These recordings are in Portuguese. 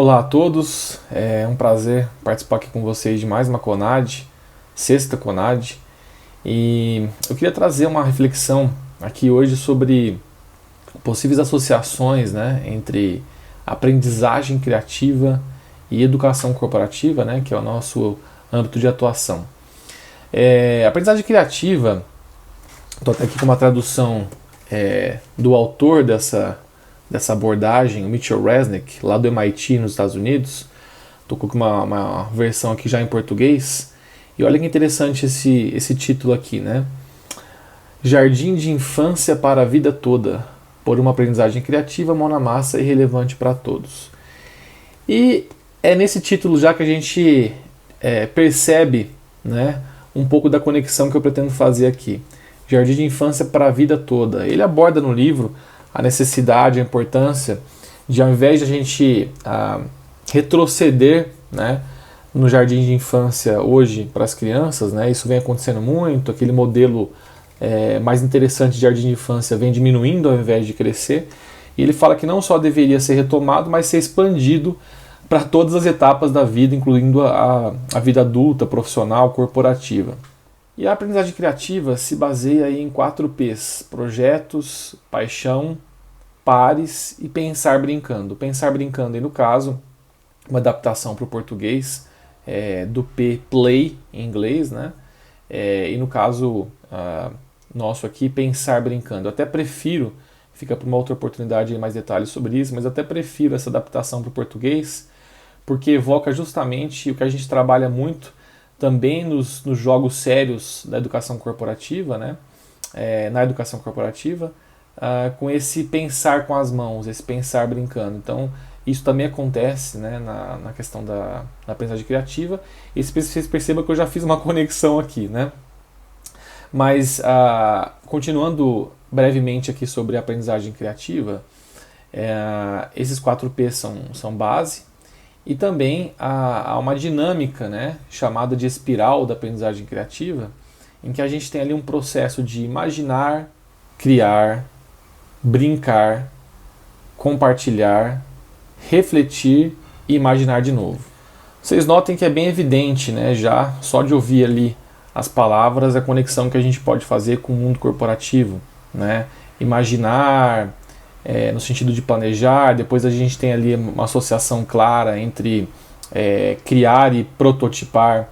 Olá a todos, é um prazer participar aqui com vocês de mais uma CONAD, sexta CONAD, e eu queria trazer uma reflexão aqui hoje sobre possíveis associações, né, entre aprendizagem criativa e educação corporativa, né, que é o nosso âmbito de atuação. Aprendizagem criativa, estou até aqui com uma tradução do autor dessa abordagem, o Mitchell Resnick, lá do MIT nos Estados Unidos. Estou com uma versão aqui já em português. E olha que interessante esse título aqui, né? Jardim de infância para a vida toda, por uma aprendizagem criativa, mão na massa e relevante para todos. E é nesse título já que a gente percebe, né, um pouco da conexão que eu pretendo fazer aqui. Jardim de infância para a vida toda. Ele aborda no livro a necessidade, a importância de, ao invés de a gente retroceder, né, no jardim de infância hoje para as crianças, né, isso vem acontecendo muito, aquele modelo mais interessante de jardim de infância vem diminuindo ao invés de crescer, e ele fala que não só deveria ser retomado, mas ser expandido para todas as etapas da vida, incluindo a vida adulta, profissional, corporativa. E a aprendizagem criativa se baseia aí em 4 P's: projetos, paixão, pares e pensar brincando. Pensar brincando, e no caso, uma adaptação para o português do P, play, em inglês, né? E no caso nosso aqui, pensar brincando. Eu até prefiro, fica para uma outra oportunidade mais detalhes sobre isso, mas eu até prefiro essa adaptação para o português, porque evoca justamente o que a gente trabalha muito também nos jogos sérios da educação corporativa, né? Na educação corporativa, com esse pensar com as mãos, esse pensar brincando. Então, isso também acontece, né, na questão da aprendizagem criativa. E vocês percebam que eu já fiz uma conexão aqui, né? Mas, continuando brevemente aqui sobre a aprendizagem criativa, esses 4 P são base. E também há uma dinâmica, né, chamada de espiral da aprendizagem criativa, em que a gente tem ali um processo de imaginar, criar, brincar, compartilhar, refletir e imaginar de novo. Vocês notem que é bem evidente, né, já só de ouvir ali as palavras, a conexão que a gente pode fazer com o mundo corporativo, né? Imaginar, no sentido de planejar, depois a gente tem ali uma associação clara entre criar e prototipar,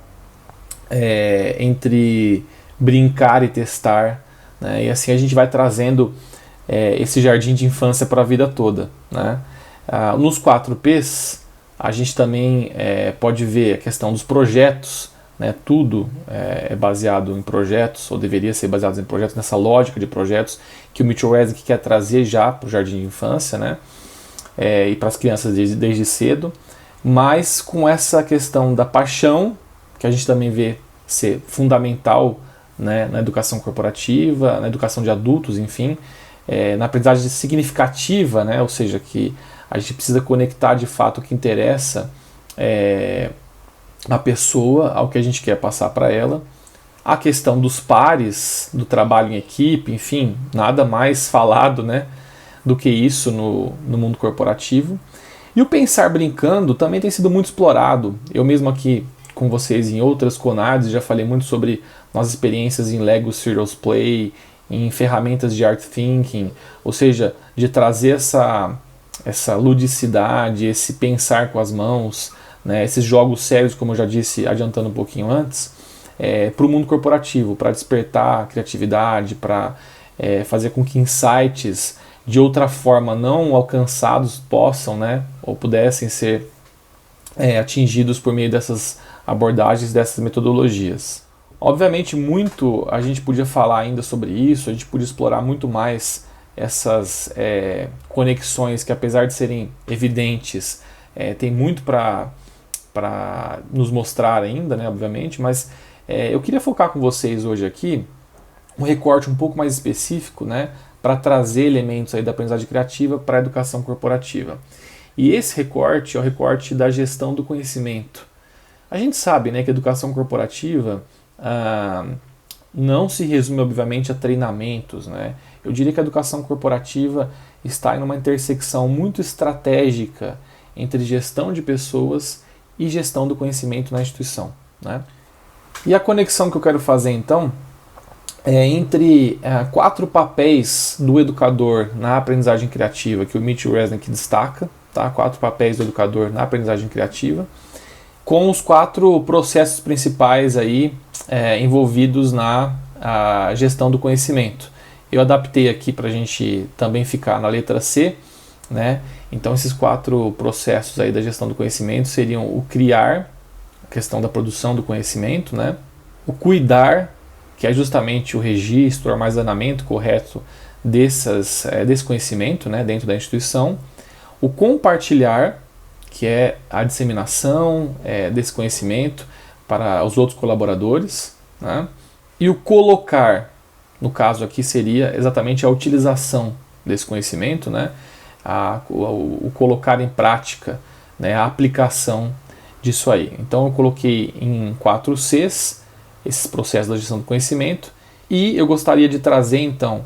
entre brincar e testar, né? E assim a gente vai trazendo esse jardim de infância para a vida toda, né? Nos 4 P's, a gente também pode ver a questão dos projetos, né? Tudo é baseado em projetos, ou deveria ser baseado em projetos, nessa lógica de projetos que o Mitchell Resnick quer trazer já para o jardim de infância, né? E para as crianças desde cedo, mas com essa questão da paixão, que a gente também vê ser fundamental, né, na educação corporativa, na educação de adultos, enfim, na aprendizagem significativa, né? Ou seja, que a gente precisa conectar de fato o que interessa a pessoa ao que a gente quer passar para ela. A questão dos pares, do trabalho em equipe, enfim, nada mais falado, né, do que isso no mundo corporativo. E o pensar brincando também tem sido muito explorado. Eu mesmo aqui com vocês em outras CONADs já falei muito sobre nossas experiências em Lego Serious Play, em ferramentas de Art Thinking, ou seja, de trazer essa ludicidade, esse pensar com as mãos, né, esses jogos sérios, como eu já disse, adiantando um pouquinho antes, para o mundo corporativo, para despertar a criatividade, para fazer com que insights de outra forma não alcançados possam, né, ou pudessem ser atingidos por meio dessas abordagens, dessas metodologias. Obviamente, muito a gente podia falar ainda sobre isso, a gente podia explorar muito mais essas conexões que, apesar de serem evidentes, tem muito para nos mostrar ainda, né, obviamente, mas eu queria focar com vocês hoje aqui um recorte um pouco mais específico, né, para trazer elementos aí da aprendizagem criativa para a educação corporativa. E esse recorte é o recorte da gestão do conhecimento. A gente sabe, né, que a educação corporativa não se resume, obviamente, a treinamentos, né? Eu diria que a educação corporativa está em uma intersecção muito estratégica entre gestão de pessoas e gestão do conhecimento na instituição, né? E a conexão que eu quero fazer, então, é entre 4 papéis do educador na aprendizagem criativa, que o Mitchell Resnick destaca, tá? 4 papéis do educador na aprendizagem criativa, com os 4 processos principais aí, envolvidos na gestão do conhecimento. Eu adaptei aqui para a gente também ficar na letra C, né? Então esses 4 processos aí da gestão do conhecimento seriam o criar, a questão da produção do conhecimento, né? O cuidar, que é justamente o registro, o armazenamento correto desse conhecimento, né, dentro da instituição. O compartilhar, que é a disseminação desse conhecimento para os outros colaboradores, né? E o colocar, no caso aqui seria exatamente a utilização desse conhecimento, né? O colocar em prática, né? A aplicação disso aí. Então eu coloquei em 4 Cs esses processos da gestão do conhecimento, e eu gostaria de trazer então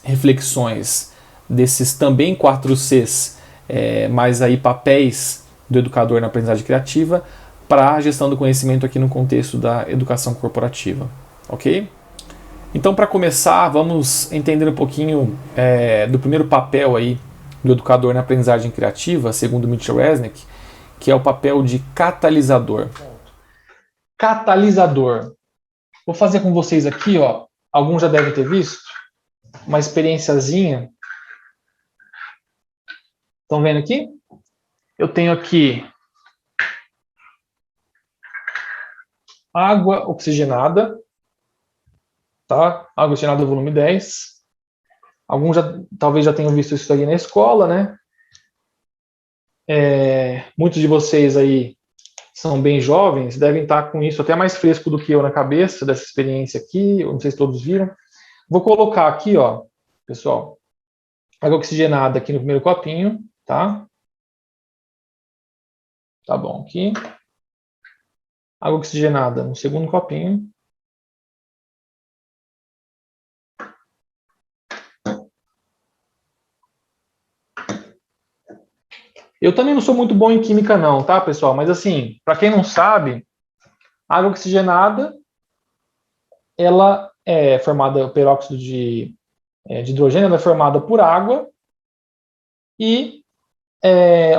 reflexões desses também 4 Cs, mas aí papéis do educador na aprendizagem criativa para a gestão do conhecimento aqui no contexto da educação corporativa, ok? Então, para começar, vamos entender um pouquinho do primeiro papel aí do educador na aprendizagem criativa, segundo Mitchell Resnick, que é o papel de catalisador. Catalisador. Vou fazer com vocês aqui, ó. Alguns já devem ter visto uma experiênciazinha. Estão vendo aqui? Eu tenho aqui água oxigenada, tá? Água oxigenada volume 10. Alguns talvez já tenham visto isso aí na escola, né? Muitos de vocês aí são bem jovens, devem estar com isso até mais fresco do que eu na cabeça, dessa experiência aqui, eu não sei se todos viram. Vou colocar aqui, ó, pessoal, água oxigenada aqui no primeiro copinho, tá? Tá bom, aqui. Água oxigenada no segundo copinho. Eu também não sou muito bom em química não, tá, pessoal? Mas assim, para quem não sabe, água oxigenada, ela é formada, peróxido de hidrogênio, ela é formada por água e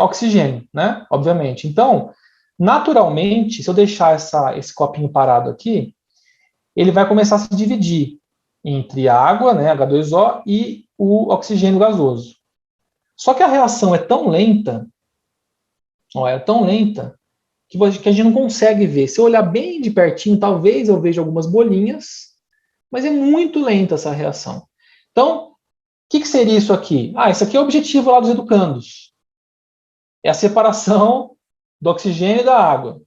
oxigênio, né? Obviamente. Então, naturalmente, se eu deixar esse copinho parado aqui, ele vai começar a se dividir entre a água, né, H2O, e o oxigênio gasoso. Só que a reação é tão lenta, que a gente não consegue ver. Se eu olhar bem de pertinho, talvez eu veja algumas bolinhas, mas é muito lenta essa reação. Então, o que seria isso aqui? Isso aqui é o objetivo lá dos educandos. É a separação do oxigênio e da água.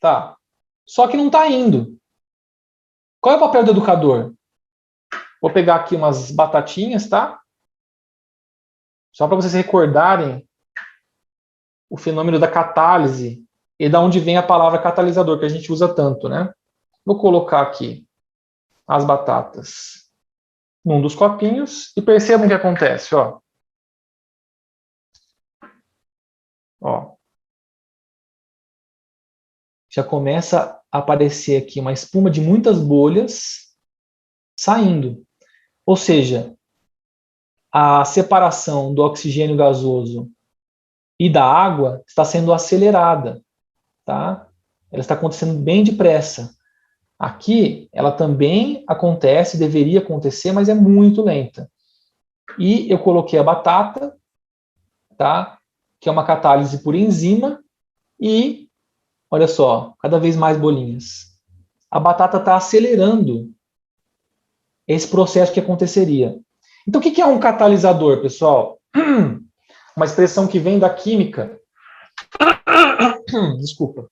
Tá. Só que não está indo. Qual é o papel do educador? Vou pegar aqui umas batatinhas, tá? Só para vocês recordarem o fenômeno da catálise e da onde vem a palavra catalisador, que a gente usa tanto, né? Vou colocar aqui as batatas num dos copinhos e percebam o que acontece, ó. Ó. Já começa a aparecer aqui uma espuma de muitas bolhas saindo. Ou seja, a separação do oxigênio gasoso e da água está sendo acelerada, tá? Ela está acontecendo bem depressa. Aqui, ela também acontece, deveria acontecer, mas é muito lenta. E eu coloquei a batata, tá? Que é uma catálise por enzima, e, olha só, cada vez mais bolinhas. A batata está acelerando esse processo que aconteceria. Então, o que é um catalisador, pessoal? Uma expressão que vem da química. Desculpa.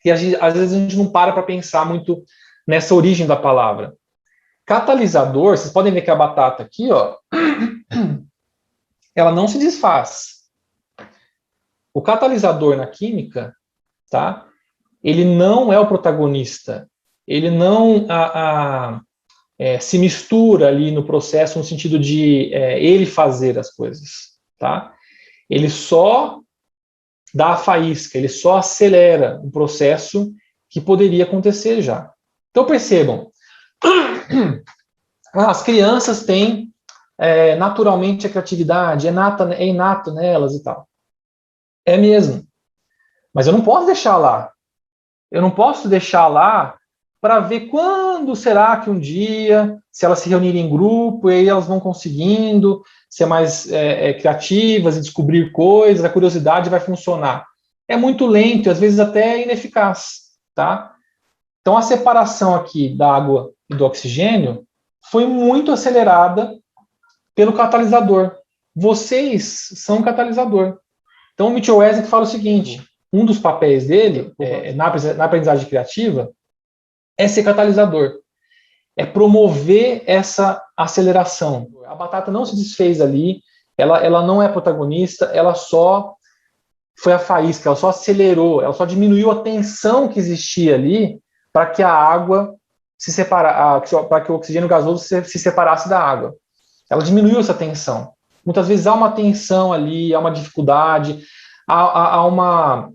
E às vezes a gente não para pensar muito nessa origem da palavra. Catalisador, vocês podem ver que a batata aqui, ó, ela não se desfaz. O catalisador na química, tá? Ele não é o protagonista. Ele não se mistura ali no processo no sentido de ele fazer as coisas, tá? Ele só dá a faísca, ele só acelera um processo que poderia acontecer já. Então percebam, as crianças têm naturalmente a criatividade, é inato nelas e tal. É mesmo. Mas eu não posso deixar lá. Eu não posso deixar lá para ver quando será que um dia, se elas se reunirem em grupo, e aí elas vão conseguindo ser mais criativas e descobrir coisas, a curiosidade vai funcionar. É muito lento, às vezes até ineficaz, tá? Então a separação aqui da água e do oxigênio foi muito acelerada pelo catalisador. Vocês são catalisador. Então o Mitchell Wesnick fala o seguinte, um dos papéis dele na aprendizagem criativa é ser catalisador, é promover essa aceleração. A batata não se desfez ali, ela não é protagonista, ela só foi a faísca, ela só acelerou, ela só diminuiu a tensão que existia ali para que a água se separasse, para que o oxigênio gasoso se separasse da água. Ela diminuiu essa tensão. Muitas vezes há uma tensão ali, há uma dificuldade, há uma...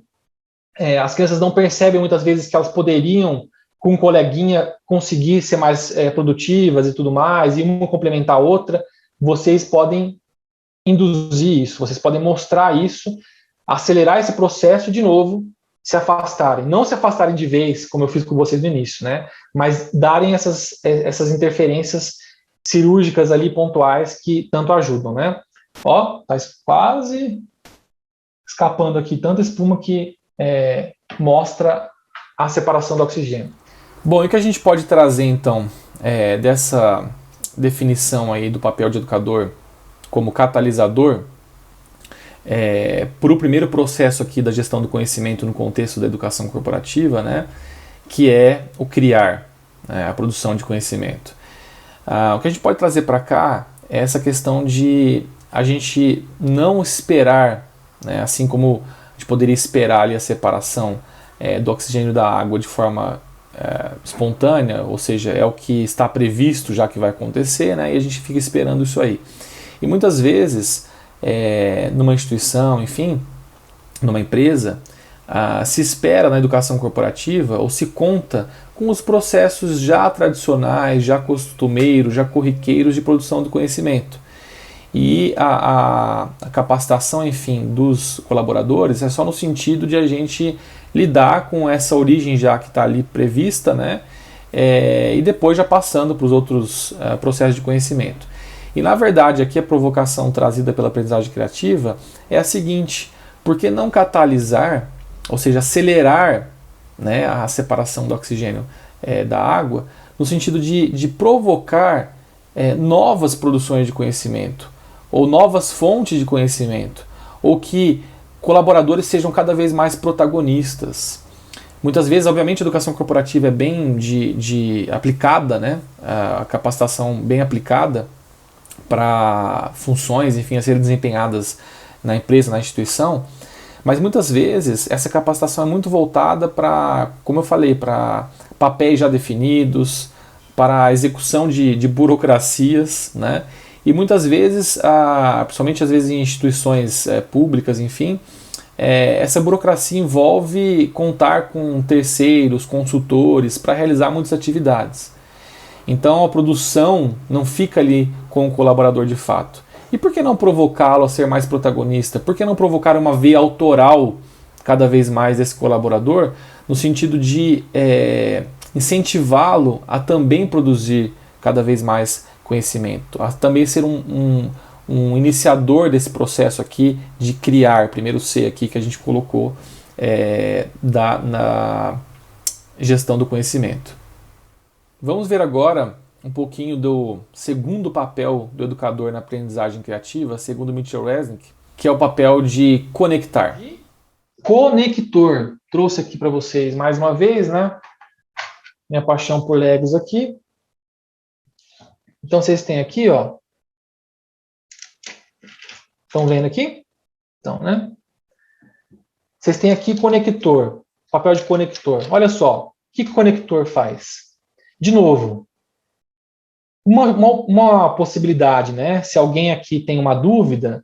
as crianças não percebem muitas vezes que elas poderiam, com um coleguinha, conseguir ser mais produtivas e tudo mais, e uma complementar a outra. Vocês podem induzir isso, vocês podem mostrar isso, acelerar esse processo de novo, se afastarem. Não se afastarem de vez, como eu fiz com vocês no início, né? Mas darem essas interferências cirúrgicas ali, pontuais, que tanto ajudam, né? Ó, tá quase escapando aqui tanta espuma que mostra a separação do oxigênio. Bom, e o que a gente pode trazer, então, dessa definição aí do papel de educador como catalisador, para o primeiro processo aqui da gestão do conhecimento no contexto da educação corporativa, né, que é o criar, a produção de conhecimento. O que a gente pode trazer para cá é essa questão de a gente não esperar, né, assim como a gente poderia esperar ali a separação do oxigênio da água de forma espontânea, ou seja, é o que está previsto já que vai acontecer, né, e a gente fica esperando isso aí. E muitas vezes, numa instituição, enfim, numa empresa, se espera na educação corporativa ou se conta com os processos já tradicionais, já costumeiros, já corriqueiros de produção do conhecimento. E a capacitação, enfim, dos colaboradores é só no sentido de a gente lidar com essa origem já que está ali prevista, né? E depois já passando para os outros processos de conhecimento. E na verdade aqui a provocação trazida pela aprendizagem criativa é a seguinte: por que não catalisar, ou seja, acelerar, né, a separação do oxigênio da água, no sentido de provocar novas produções de conhecimento, ou novas fontes de conhecimento, ou que colaboradores sejam cada vez mais protagonistas. Muitas vezes, obviamente, a educação corporativa é bem aplicada, né, a capacitação bem aplicada para funções, enfim, a serem desempenhadas na empresa, na instituição, mas muitas vezes essa capacitação é muito voltada para, como eu falei, para papéis já definidos, para a execução de burocracias, né? E muitas vezes, principalmente às vezes em instituições públicas, enfim, essa burocracia envolve contar com terceiros, consultores, para realizar muitas atividades. Então a produção não fica ali com o colaborador de fato. E por que não provocá-lo a ser mais protagonista? Por que não provocar uma veia autoral cada vez mais desse colaborador, no sentido de incentivá-lo a também produzir cada vez mais conhecimento, a também ser um iniciador desse processo aqui de criar, primeiro C aqui que a gente colocou na gestão do conhecimento. Vamos ver agora um pouquinho do segundo papel do educador na aprendizagem criativa, segundo Mitchell Wesnick, que é o papel de conectar. Conector. Trouxe aqui para vocês mais uma vez, né? Minha paixão por Legos aqui. Então vocês têm aqui, ó. Estão vendo aqui? Então, né? Vocês têm aqui conector, papel de conector. Olha só, o que o conector faz? De novo, uma possibilidade, né? Se alguém aqui tem uma dúvida,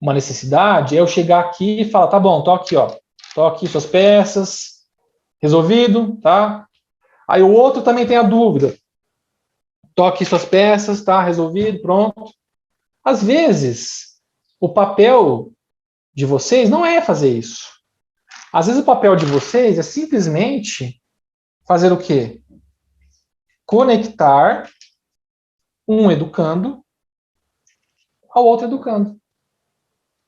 uma necessidade é eu chegar aqui e falar, tá bom, tô aqui, ó, tô aqui suas peças, resolvido, tá? Aí o outro também tem a dúvida, tô aqui suas peças, tá, resolvido, pronto. Às vezes, o papel de vocês não é fazer isso. Às vezes o papel de vocês é simplesmente fazer o quê? Conectar um educando ao outro educando.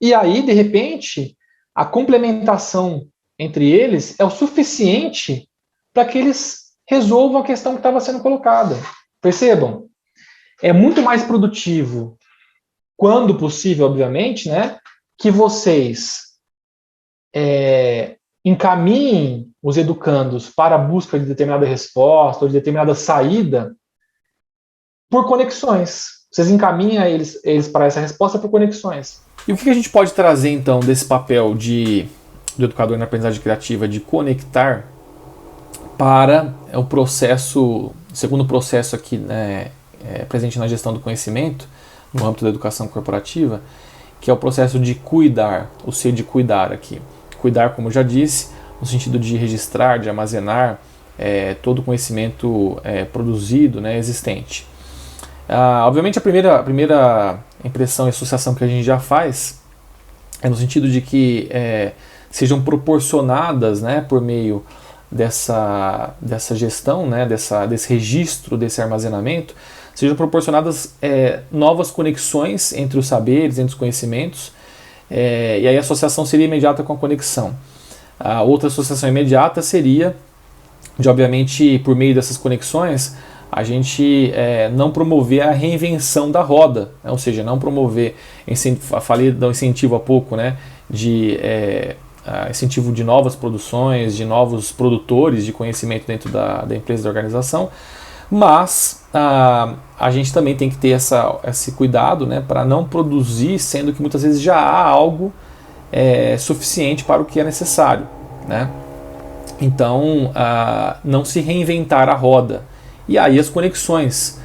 E aí, de repente, a complementação entre eles é o suficiente para que eles resolvam a questão que estava sendo colocada. Percebam? É muito mais produtivo, quando possível, obviamente, né, que vocês encaminhem os educandos para a busca de determinada resposta ou de determinada saída por conexões. Vocês encaminham eles para essa resposta por conexões. E o que a gente pode trazer, então, desse papel do educador na aprendizagem criativa de conectar para o processo, segundo processo aqui, né, presente na gestão do conhecimento, no âmbito da educação corporativa, que é o processo de cuidar, o C de cuidar aqui. Cuidar, como eu já disse, no sentido de registrar, de armazenar todo o conhecimento produzido, né, existente. Obviamente, a primeira impressão e associação que a gente já faz é no sentido de que sejam proporcionadas, né, por meio dessa gestão, né, desse registro, desse armazenamento, sejam proporcionadas novas conexões entre os saberes, entre os conhecimentos, e aí a associação seria imediata com a conexão. A outra associação imediata seria de, obviamente, por meio dessas conexões, a gente não promover a reinvenção da roda, né? Ou seja, não promover, falei do incentivo há pouco, né? De incentivo de novas produções, de novos produtores de conhecimento dentro da empresa, da organização, mas a gente também tem que ter esse cuidado, né, para não produzir, sendo que muitas vezes já há algo suficiente para o que é necessário, né? Então, não se reinventar a roda. E aí as conexões,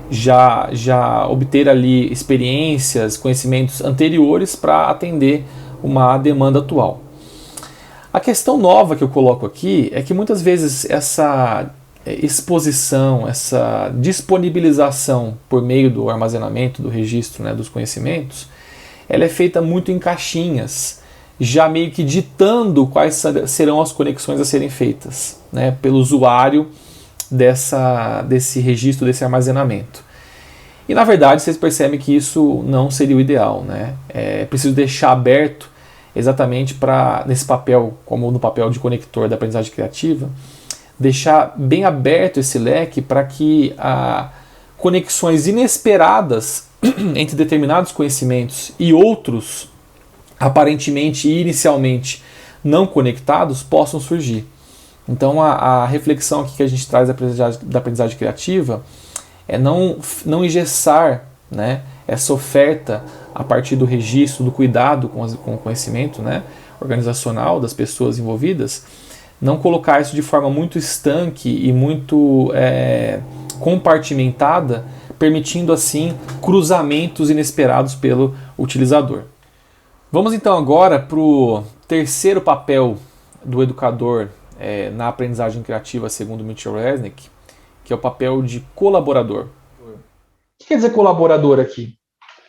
já obter ali experiências, conhecimentos anteriores para atender uma demanda atual. A questão nova que eu coloco aqui é que muitas vezes essa exposição, essa disponibilização por meio do armazenamento, do registro, né, dos conhecimentos, ela é feita muito em caixinhas, já meio que ditando quais serão as conexões a serem feitas, né, pelo usuário desse registro, desse armazenamento. E na verdade vocês percebem que isso não seria o ideal, né? É preciso deixar aberto exatamente para, nesse papel, como no papel de conector da aprendizagem criativa, deixar bem aberto esse leque para que conexões inesperadas entre determinados conhecimentos e outros, aparentemente e inicialmente não conectados, possam surgir. Então a reflexão aqui que a gente traz da aprendizagem criativa é não engessar, né, essa oferta a partir do registro, do cuidado com o conhecimento, né, organizacional das pessoas envolvidas, não colocar isso de forma muito estanque e muito compartimentada, permitindo assim cruzamentos inesperados pelo utilizador. Vamos então agora para o terceiro papel do educador na aprendizagem criativa, segundo Mitchell Resnick, que é o papel de colaborador. O que quer dizer colaborador aqui?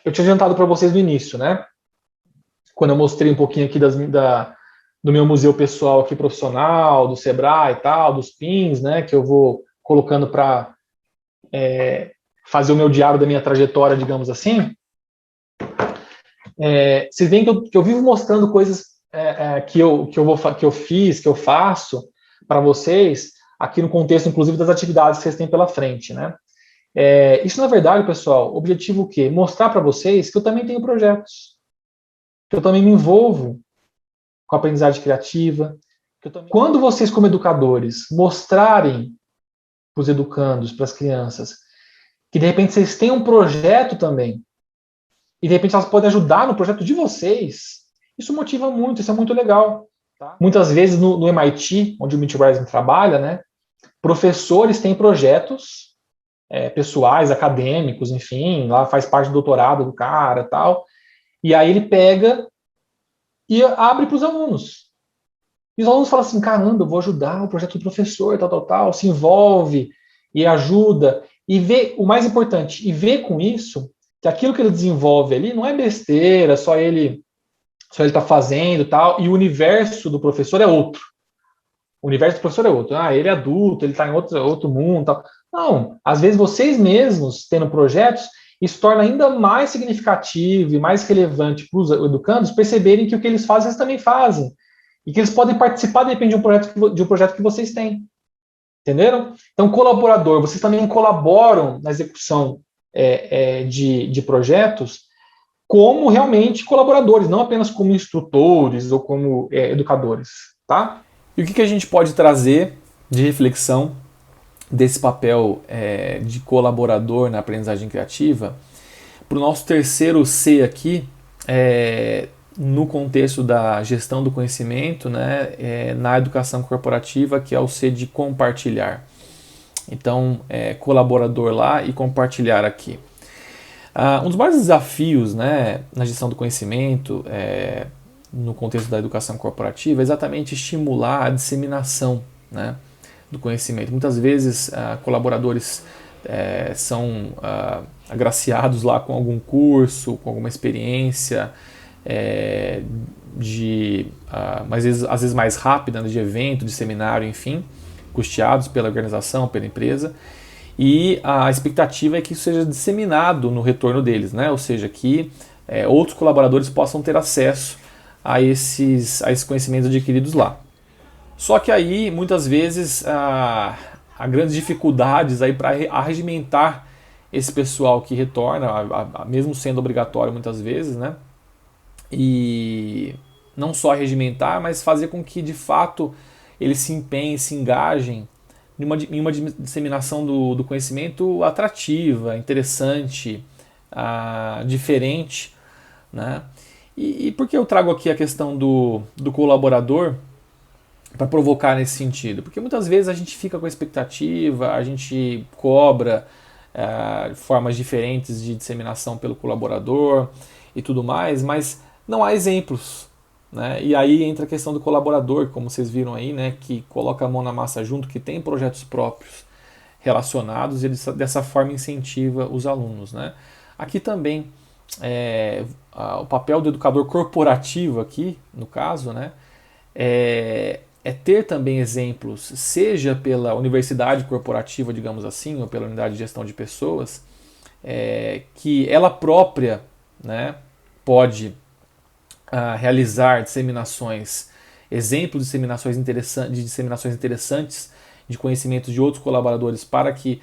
Eu tinha adiantado para vocês no início, né? Quando eu mostrei um pouquinho aqui do meu museu pessoal aqui profissional, do Sebrae e tal, dos pins, né? Que eu vou colocando para fazer o meu diário da minha trajetória, digamos assim. Vocês veem que eu vivo mostrando coisas que eu fiz, que eu faço para vocês, aqui no contexto, inclusive, das atividades que vocês têm pela frente, né? Isso, na verdade, pessoal, objetivo o quê? Mostrar para vocês que eu também tenho projetos, que eu também me envolvo com a aprendizagem criativa. Quando vocês, como educadores, mostrarem para os educandos, para as crianças, que de repente vocês têm um projeto também, e de repente elas podem ajudar no projeto de vocês, isso motiva muito, isso é muito legal. Tá? Muitas vezes no MIT, onde o Mitch Rising trabalha, né, professores têm projetos pessoais, acadêmicos, enfim, lá faz parte do doutorado do cara e tal, E aí ele pega e abre para os alunos. E os alunos falam assim, caramba, eu vou ajudar o projeto do professor, tal, se envolve e ajuda. E vê, o mais importante, e vê com isso que aquilo que ele desenvolve ali não é besteira, só ele está fazendo tal, e o universo do professor é outro. O universo do professor é outro. Ah, ele é adulto, ele está em outro mundo. Tal. Não, às vezes vocês mesmos, tendo projetos, isso torna ainda mais significativo e mais relevante para os educandos perceberem que o que eles fazem, eles também fazem. E que eles podem participar, depende de um projeto que vocês têm. Entenderam? Então, colaborador, vocês também colaboram na execução de projetos como realmente colaboradores, não apenas como instrutores ou como educadores, tá? E o que a gente pode trazer de reflexão desse papel de colaborador na aprendizagem criativa para o nosso terceiro C aqui, no contexto da gestão do conhecimento, né, na educação corporativa, que é o C de compartilhar. Então, colaborador lá e compartilhar aqui. Um dos maiores desafios, né, na gestão do conhecimento, no contexto da educação corporativa, é exatamente estimular a disseminação, né, do conhecimento. Muitas vezes, colaboradores são agraciados lá com algum curso, com alguma experiência, às vezes mais rápida, né, de evento, de seminário, enfim, custeados pela organização, pela empresa, e a expectativa é que isso seja disseminado no retorno deles, né? Ou seja, que outros colaboradores possam ter acesso a esses conhecimentos adquiridos lá. Só que aí, muitas vezes, há grandes dificuldades aí para arregimentar esse pessoal que retorna, mesmo sendo obrigatório muitas vezes, né? E não só regimentar, mas fazer com que de fato eles se empenhem, se engajem em uma disseminação do conhecimento atrativa, interessante, diferente, né? E por que eu trago aqui a questão do colaborador para provocar nesse sentido? Porque muitas vezes a gente fica com a expectativa, a gente cobra formas diferentes de disseminação pelo colaborador e tudo mais, mas não há exemplos, né? E aí entra a questão do colaborador, como vocês viram aí, né, que coloca a mão na massa junto, que tem projetos próprios relacionados e ele, dessa forma incentiva os alunos, né? Aqui também o papel do educador corporativo aqui, no caso, né, é ter também exemplos, seja pela universidade corporativa, digamos assim, ou pela unidade de gestão de pessoas, que ela própria, né, pode realizar disseminações, exemplos de disseminações interessantes de conhecimentos de outros colaboradores para que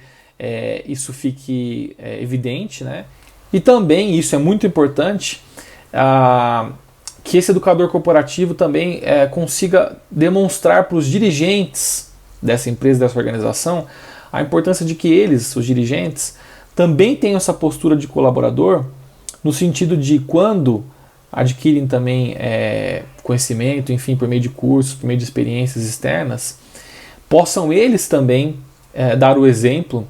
isso fique evidente, né? E também, isso é muito importante, que esse educador corporativo também consiga demonstrar para os dirigentes dessa empresa, dessa organização, a importância de que eles, os dirigentes, também tenham essa postura de colaborador, no sentido de quando adquirem também conhecimento, enfim, por meio de cursos, por meio de experiências externas, possam eles também dar o exemplo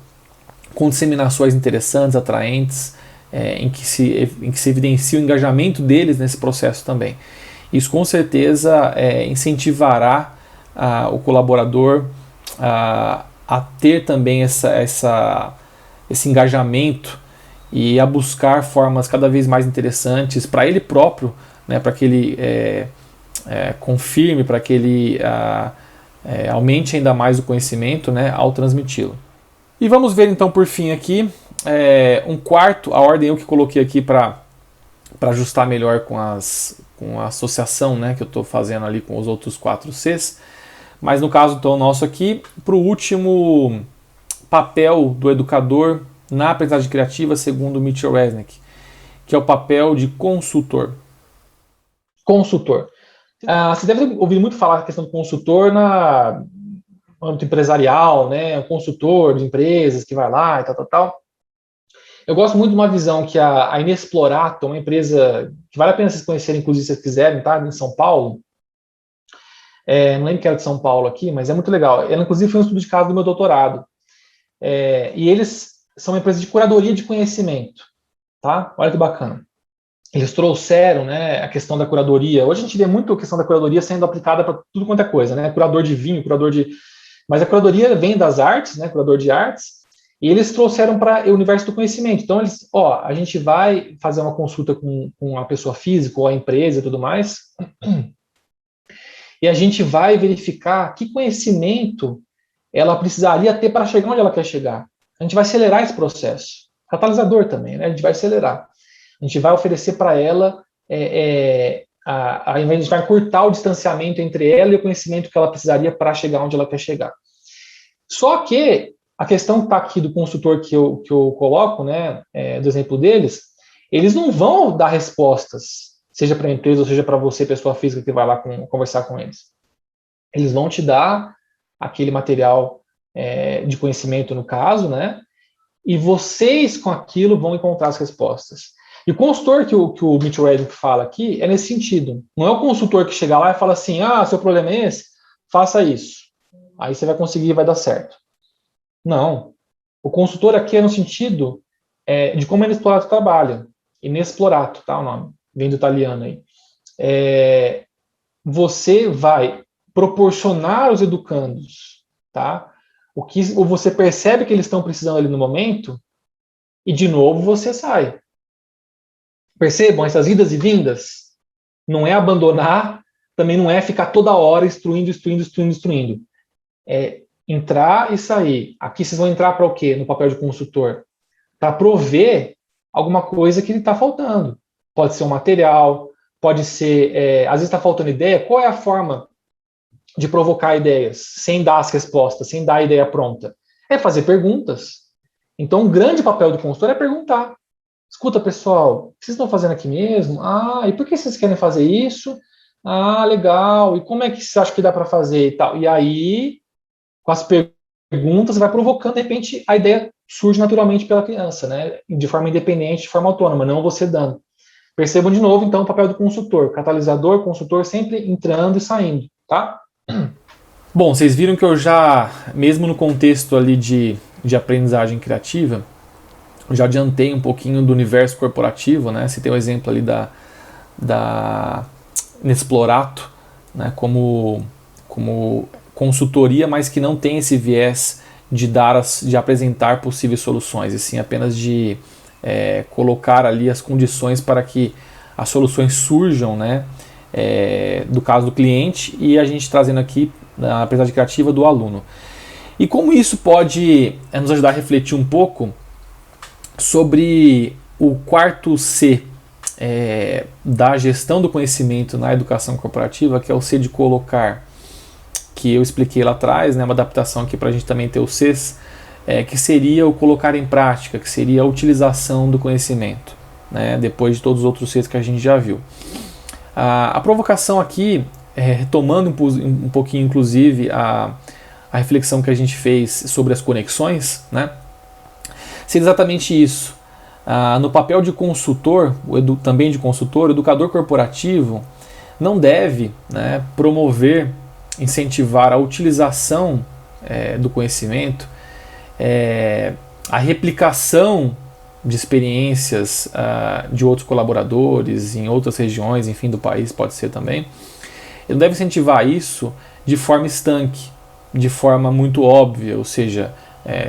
com disseminações interessantes, atraentes, em que se evidencia o engajamento deles nesse processo também. Isso com certeza incentivará o colaborador a ter também esse engajamento e a buscar formas cada vez mais interessantes para ele próprio, né, para que ele confirme, para que ele aumente ainda mais o conhecimento, né, ao transmiti-lo. E vamos ver então por fim aqui um quarto, a ordem eu que coloquei aqui para ajustar melhor com a associação, né, que eu estou fazendo ali com os outros 4 Cs, mas no caso então nosso aqui, para o último papel do educador na aprendizagem criativa, segundo Mitchell Resnick, que é o papel de consultor. Consultor. Você deve ter ouvido muito falar da questão do consultor no âmbito empresarial, né? O consultor de empresas que vai lá e tal. Eu gosto muito de uma visão que a Inexplorato, uma empresa que vale a pena vocês conhecerem, inclusive se vocês quiserem, tá? Em São Paulo. Não lembro que era de São Paulo aqui, mas é muito legal. Ela, inclusive, foi um estudo de caso do meu doutorado. E eles são uma empresa de curadoria de conhecimento, tá? Olha que bacana. eles trouxeram, né, a questão da curadoria. Hoje a gente vê muito a questão da curadoria sendo aplicada para tudo quanto é coisa, né? Curador de vinho, curador de... Mas a curadoria vem das artes, né? Curador de artes, e eles trouxeram para o universo do conhecimento. Então, eles, a gente vai fazer uma consulta com a pessoa física ou a empresa e tudo mais, e a gente vai verificar que conhecimento ela precisaria ter para chegar onde ela quer chegar. A gente vai acelerar esse processo. Catalisador também, né? A gente vai acelerar. A gente vai oferecer para ela, a gente vai encurtar o distanciamento entre ela e o conhecimento que ela precisaria para chegar onde ela quer chegar. Só que a questão que está aqui do consultor que eu coloco, né, do exemplo deles, eles não vão dar respostas, seja para a empresa ou seja para você, pessoa física que vai lá conversar com eles. Eles vão te dar aquele material de conhecimento, no caso, né, e vocês com aquilo vão encontrar as respostas. E o consultor que o Mitchell Reddick fala aqui é nesse sentido. Não é o consultor que chega lá e fala assim, seu problema é esse? Faça isso. Aí você vai conseguir e vai dar certo. Não. O consultor aqui é no sentido de como a Inexplorato trabalha. Inexplorato, tá o nome? Vem do italiano aí. Você vai proporcionar aos educandos, tá? O que você percebe que eles estão precisando ali no momento e, de novo, você sai. Percebam essas idas e vindas? Não é abandonar, também não é ficar toda hora instruindo. É entrar e sair. Aqui vocês vão entrar para o quê? No papel de consultor. Para prover alguma coisa que está faltando. Pode ser um material, pode ser... às vezes está faltando ideia. Qual é a forma de provocar ideias, sem dar as respostas, sem dar a ideia pronta? É fazer perguntas. Então, um grande papel do consultor é perguntar. Escuta, pessoal, o que vocês estão fazendo aqui mesmo? E por que vocês querem fazer isso? Legal. E como é que você acha que dá para fazer e tal? E aí, com as perguntas, vai provocando, de repente, a ideia surge naturalmente pela criança, né? De forma independente, de forma autônoma, não você dando. Percebam de novo, então, o papel do consultor. Catalisador, consultor, sempre entrando e saindo, tá? Bom, vocês viram que eu já, mesmo no contexto ali de aprendizagem criativa, eu já adiantei um pouquinho do universo corporativo, né? Citei o exemplo ali da Inexplorato, né? Como consultoria, mas que não tem esse viés de apresentar possíveis soluções, e sim apenas de colocar ali as condições para que as soluções surjam, né? Do caso do cliente, e a gente trazendo aqui a aprendizagem criativa do aluno. E como isso pode nos ajudar a refletir um pouco sobre o quarto C da gestão do conhecimento na educação corporativa, que é o C de colocar, que eu expliquei lá atrás, né, uma adaptação aqui para a gente também ter os Cs, que seria o colocar em prática, que seria a utilização do conhecimento, né, depois de todos os outros Cs que a gente já viu. A provocação aqui, retomando um pouquinho inclusive a reflexão que a gente fez sobre as conexões, né, seria exatamente isso. No papel de consultor, também de consultor, o educador corporativo não deve, né, promover, incentivar a utilização do conhecimento, a replicação de experiências de outros colaboradores em outras regiões, enfim, do país pode ser também. Ele não deve incentivar isso de forma estanque, de forma muito óbvia, ou seja,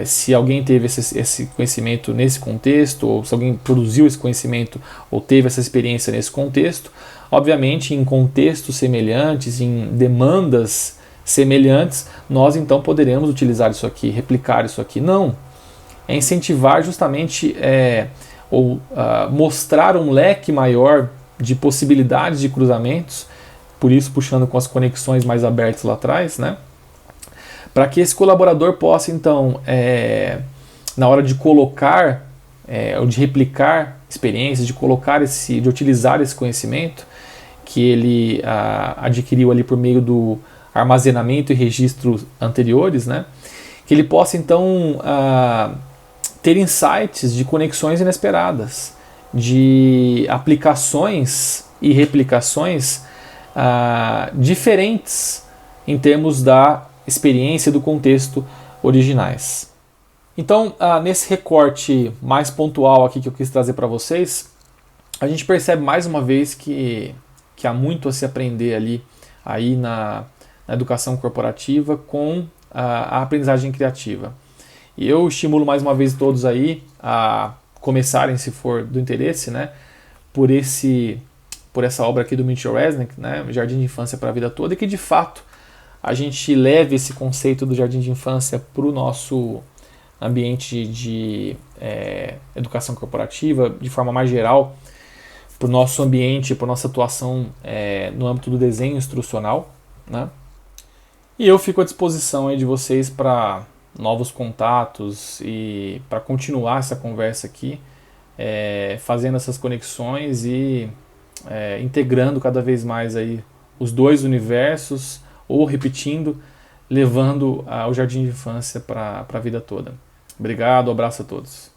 se alguém teve esse conhecimento nesse contexto, ou se alguém produziu esse conhecimento ou teve essa experiência nesse contexto, obviamente em contextos semelhantes, em demandas semelhantes, nós então poderemos utilizar isso aqui, replicar isso aqui. Não, é incentivar justamente mostrar um leque maior de possibilidades de cruzamentos, por isso puxando com as conexões mais abertas lá atrás, né? Para que esse colaborador possa, então, na hora de colocar, ou de replicar experiências, de utilizar esse conhecimento que ele adquiriu ali por meio do armazenamento e registros anteriores, né, que ele possa, então, ter insights de conexões inesperadas, de aplicações e replicações diferentes em termos da experiência do contexto originais. Então, nesse recorte mais pontual aqui que eu quis trazer para vocês, a gente percebe mais uma vez que há muito a se aprender ali aí na educação corporativa com a aprendizagem criativa. E eu estimulo mais uma vez todos aí a começarem, se for do interesse, né, por essa obra aqui do Mitchell Resnick, né, Jardim de Infância para a Vida Toda, e que de fato a gente leve esse conceito do jardim de infância para o nosso ambiente de educação corporativa, de forma mais geral, para o nosso ambiente, para a nossa atuação no âmbito do desenho instrucional, né? E eu fico à disposição aí de vocês para novos contatos e para continuar essa conversa aqui, fazendo essas conexões e integrando cada vez mais aí os dois universos, ou repetindo, levando o jardim de infância para a vida toda. Obrigado, abraço a todos.